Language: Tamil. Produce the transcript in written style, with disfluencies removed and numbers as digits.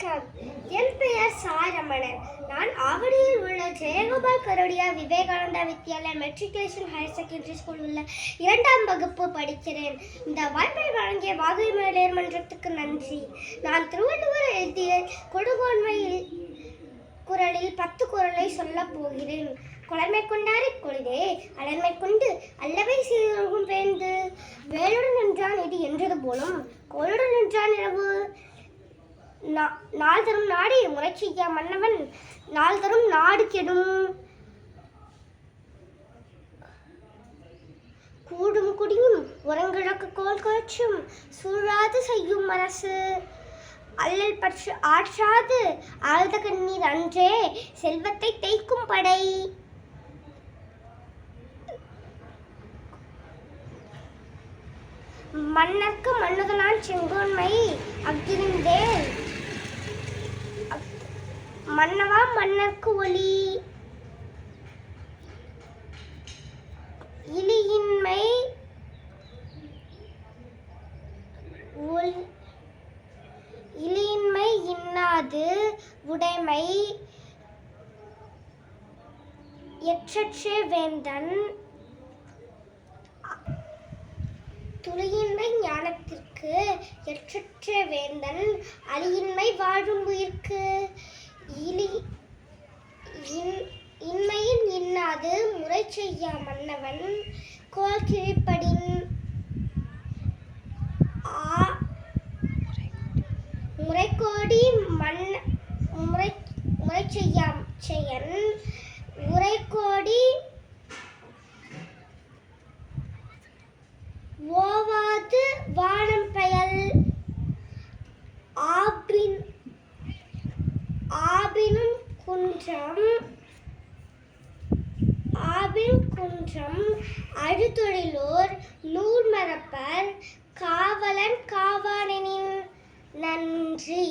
வணக்கம். என் பெயர் சாரமணன். நான் ஆவடியில் உள்ள Jayagopal Garodia Vivekananda Vidyalaya matriculation higher secondary school உள்ள 2ஆம் வகுப்பு படிக்கிறேன். இந்த வாய்ப்பை வழங்கிய வாகை மகளிர் மன்றத்துக்கு நன்றி. நான் திருவள்ளுவர் எழுதிய கொடுங்கோன்மையில் குரலில் 10 குறளை சொல்லப் போகிறேன். கொளமை கொண்டாரை கொள்கே அலர்மை கொண்டு அல்லவை சீரும் பேர்ந்து வேலுடன் நின்றான் இது என்றது போலும் கோளுடன் நின்றான் இரவு. நாள் தரும் நாடு முறை செய்ய மன்னவன் நாள் தரும் நாடு கெடும். கூடும் குடியும் உரங்கிழக்கு கோல் காற்றும் சூழாது செய்யும் அரசு அல்லல் பற்று ஆற்றாது ஆழ்ந்த கண்ணீர் அன்றே செல்வத்தை தேய்க்கும் படை. மன்னர்க்கு மன்னுதலான் செங்கோன்மை அஃதிருந்தேல் மன்னவா மன்னர்க்கு ஒளி. இலியின்மை இன்னாது உடைமை எற்றற்றே வேந்தன். துளியின்மை ஞானத்திற்கு எற்றற்ற வேந்தன் அழியின்மை வாழும் உயிர்க்கு. இன்மையின் இன்னாது முறை செய்ய மன்னவன் கோல் கிழிப்படின். முறைகோடி முறை செய்யன் உரைகோடி ஓவாது வானம் பெயல். ஆபின் குன்றம் அழுதொழிலோர் நூல் மறப்பர் காவலன் காவானெனின். நன்றி.